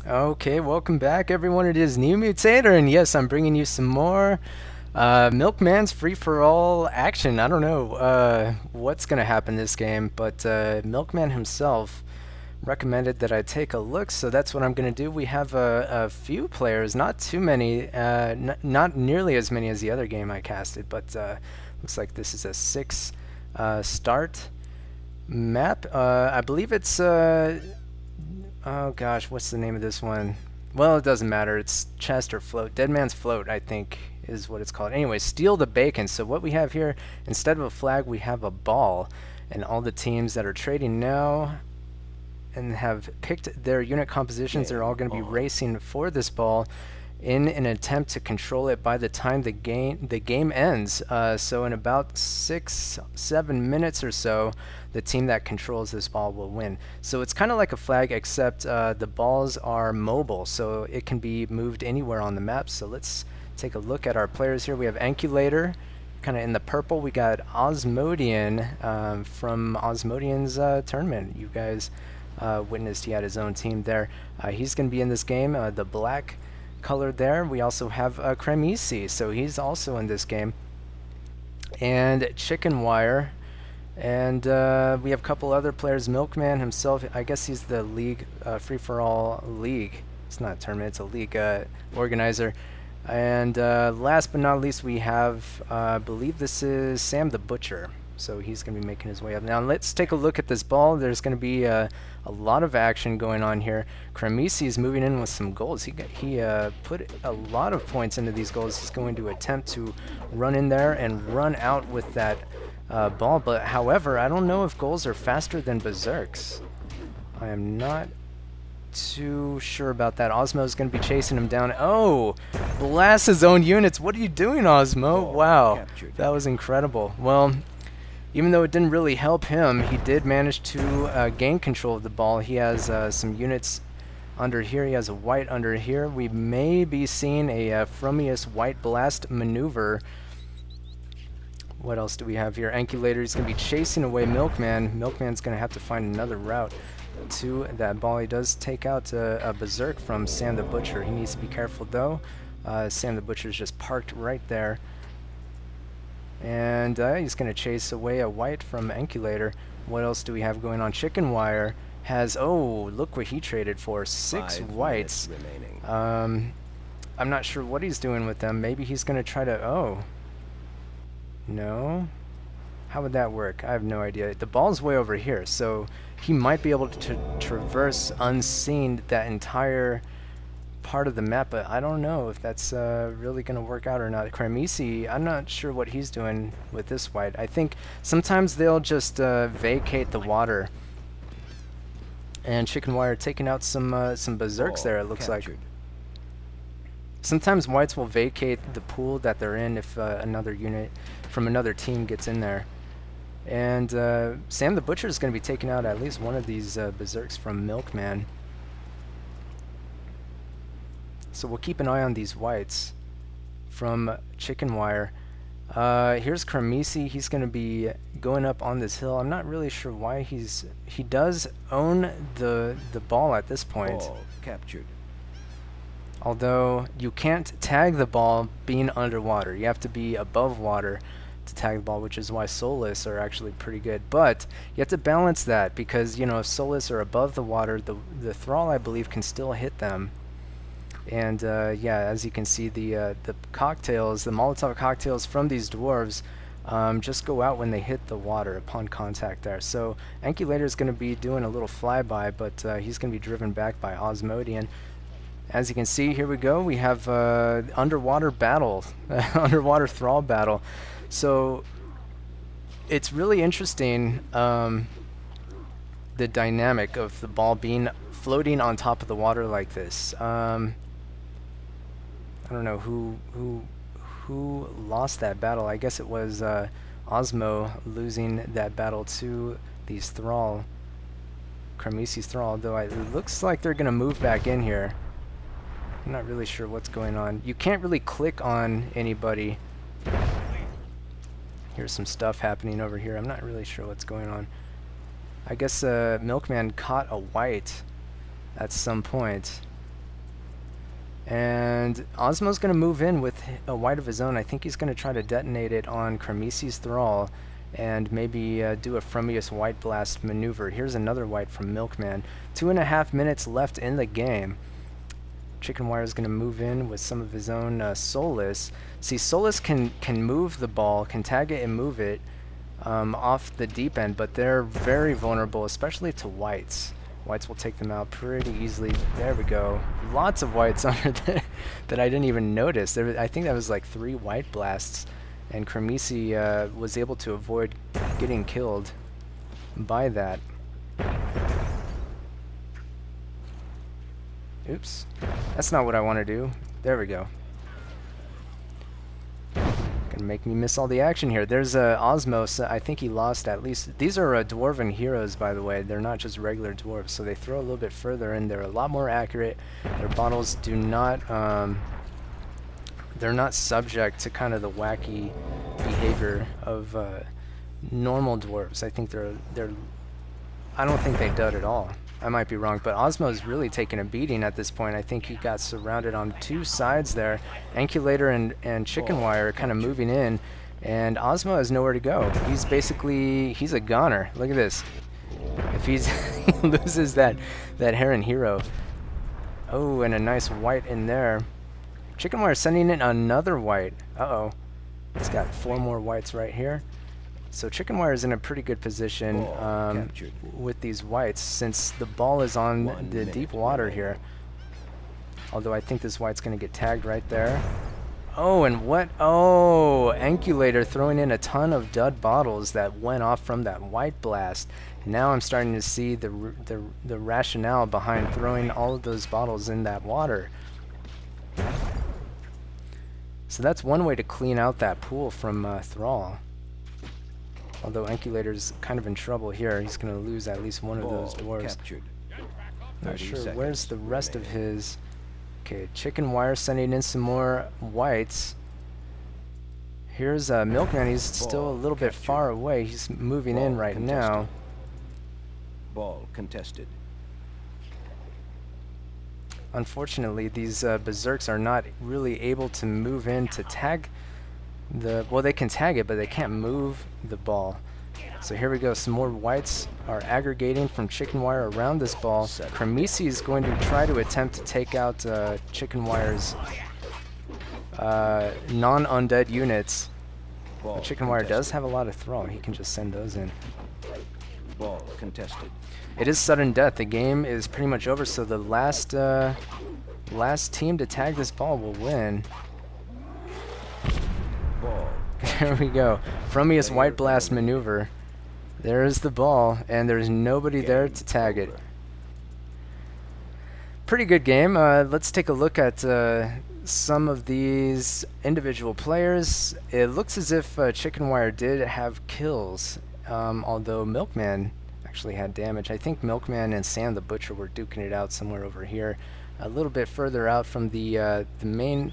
Okay, welcome back everyone. It is New Mutator, and yes, I'm bringing you some more Milkman's free-for-all action. I don't know what's going to happen this game, but Milkman himself recommended that I take a look, so that's what I'm going to do. We have a few players, not too many, not nearly as many as the other game I casted, but looks like this is a 6 start map. I believe it's oh gosh, what's the name of this one? Well, it doesn't matter. It's chest or float. Dead Man's Float, I think, is what it's called. Anyway, steal the bacon. So what we have here, instead of a flag, we have a ball. And all the teams that are trading now and have picked their unit compositions, they're all going to be racing for this ball in an attempt to control it by the time the game ends. So in about 6-7 minutes or so, the team that controls this ball will win. So it's kind of like a flag, except the balls are mobile, so it can be moved anywhere on the map. So let's take a look at our players here. We have Ankulator, kind of in the purple. We got Osmodian from Osmodian's tournament. You guys witnessed he had his own team there. He's going to be in this game. The black color there. We also have Cremisi, so he's also in this game. And Chicken Wire. And we have a couple other players. Milkman himself, I guess he's the league, free-for-all league. It's not a tournament, it's a league organizer. And last but not least, we have, I believe this is Sam the Butcher. So he's going to be making his way up. Now let's take a look at this ball. There's going to be a lot of action going on here. Cremisi is moving in with some goals. He put a lot of points into these goals. He's going to attempt to run in there and run out with that ball. But however, I don't know if goals are faster than berserks. I am not too sure about that. Osmo's going to be chasing him down. Oh, blast his own units. What are you doing, Osmo? Wow, that was incredible. Well, even though it didn't really help him, he did manage to gain control of the ball. He has some units under here. He has a white under here. We may be seeing a Frumious white blast maneuver. What else do we have here? Ankulator is going to be chasing away Milkman. Milkman's going to have to find another route to that ball. He does take out a berserk from Sam the Butcher. He needs to be careful though. Sam the Butcher's just parked right there. And he's going to chase away a white from Ankulator. What else do we have going on? Chicken Wire has, oh, look what he traded for, 6 whites. I'm not sure what he's doing with them. Maybe he's going to try to, oh. No? How would that work? I have no idea. The ball's way over here, so he might be able to traverse unseen that entire part of the map, but I don't know if that's really going to work out or not. Cremisi, I'm not sure what he's doing with this white. I think sometimes they'll just vacate the water. And Chicken Wire taking out some berserks there, it looks like. Sometimes whites will vacate the pool that they're in if another unit from another team gets in there. And Sam the Butcher is going to be taking out at least one of these berserks from Milkman. So we'll keep an eye on these whites from Chicken Wire. Here's Cremisi. He's going to be going up on this hill. I'm not really sure why he does own the ball at this point. Ball captured. Although you can't tag the ball being underwater. You have to be above water to tag the ball, which is why Solus are actually pretty good. But you have to balance that because, you know, if Solus are above the water, the Thrall, I believe, can still hit them. And yeah, as you can see, the cocktails, the Molotov cocktails from these dwarves just go out when they hit the water upon contact there. So Ankulator is going to be doing a little flyby, but he's going to be driven back by Osmodian. As you can see, here we go. We have underwater battle, underwater Thrall battle. So it's really interesting, the dynamic of the ball being floating on top of the water like this. I don't know who lost that battle. I guess it was Osmo losing that battle to these Thrall, Cremisi's Thrall, though it looks like they're going to move back in here. I'm not really sure what's going on. You can't really click on anybody. Here's some stuff happening over here. I'm not really sure what's going on. I guess Milkman caught a white at some point. And Osmo's going to move in with a white of his own. I think he's going to try to detonate it on Kermesi's Thrall and maybe do a Frumious White Blast maneuver. Here's another white from Milkman. 2.5 minutes left in the game. Chicken Wire is going to move in with some of his own Soulless. See, Soulless can move the ball, can tag it and move it off the deep end, but they're very vulnerable, especially to whites. Whites will take them out pretty easily. There we go. Lots of whites under there that I didn't even notice. I think that was like 3 white blasts, and Kermesi was able to avoid getting killed by that. Oops. That's not what I want to do. There we go. Gonna make me miss all the action here. There's Osmos. I think he lost at least. These are dwarven heroes, by the way. They're not just regular dwarves, so they throw a little bit further and they're a lot more accurate. Their bottles do not. They're not subject to kind of the wacky behavior of normal dwarves. I think they're. I don't think they dud at all. I might be wrong, but Osmo's really taking a beating at this point. I think he got surrounded on 2 sides there. Ankulator and Chicken Wire are kind of moving in, and Osmo has nowhere to go. He's basically, he's a goner. Look at this. If he loses that Heron hero. Oh, and a nice white in there. Chicken Wire sending in another white. Uh-oh. He's got 4 more whites right here. So Chicken Wire is in a pretty good position with these whites, since the ball is on the deep water here. Although I think this white's going to get tagged right there. Oh, and what? Oh, Ankulator throwing in a ton of dud bottles that went off from that white blast. And now I'm starting to see the rationale behind throwing all of those bottles in that water. So that's one way to clean out that pool from Thrall. Although Ankulator's kind of in trouble here. He's going to lose at least one of those dwarves. Not sure. Where's the rest of his... Okay, Chicken Wire sending in some more whites. Here's Milkman. He's still a little bit far away. He's moving in right now. Ball contested. Unfortunately, these Berserks are not really able to move in to tag the... Well, they can tag it, but they can't move the ball. So here we go. Some more whites are aggregating from Chicken Wire around this ball. Kermesi is going to try to attempt to take out Chicken Wire's non-undead units. But Chicken Wire does have a lot of Thrall. He can just send those in. Ball contested. It is sudden death. The game is pretty much over, so the last team to tag this ball will win. There we go. Frumious White Blast maneuver. There's the ball, and there's nobody there to tag it. Pretty good game. Let's take a look at some of these individual players. It looks as if Chicken Wire did have kills, although Milkman actually had damage. I think Milkman and Sam the Butcher were duking it out somewhere over here, a little bit further out from the main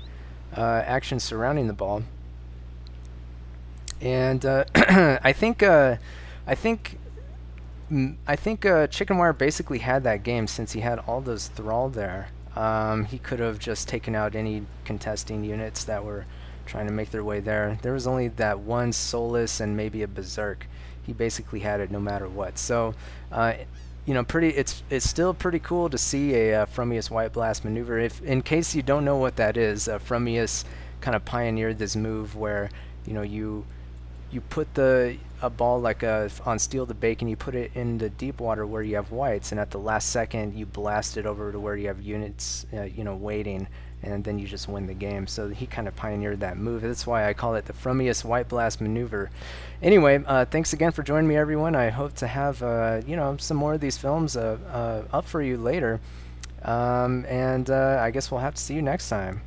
action surrounding the ball. And I think Chicken Wire basically had that game, since he had all those Thrall there. He could have just taken out any contesting units that were trying to make their way there. There was only that one Soulless and maybe a Berserk. He basically had it no matter what. So, you know, it's still pretty cool to see a Frumious White Blast maneuver. If in case you don't know what that is, Frumious kind of pioneered this move where, you know, you put a ball like on Steal the Bacon, you put it in the deep water where you have whites, and at the last second you blast it over to where you have units, you know, waiting, and then you just win the game. So he kind of pioneered that move. That's why I call it the Frumious White Blast maneuver. Anyway, thanks again for joining me, everyone. I hope to have you know, some more of these films up for you later, and I guess we'll have to see you next time.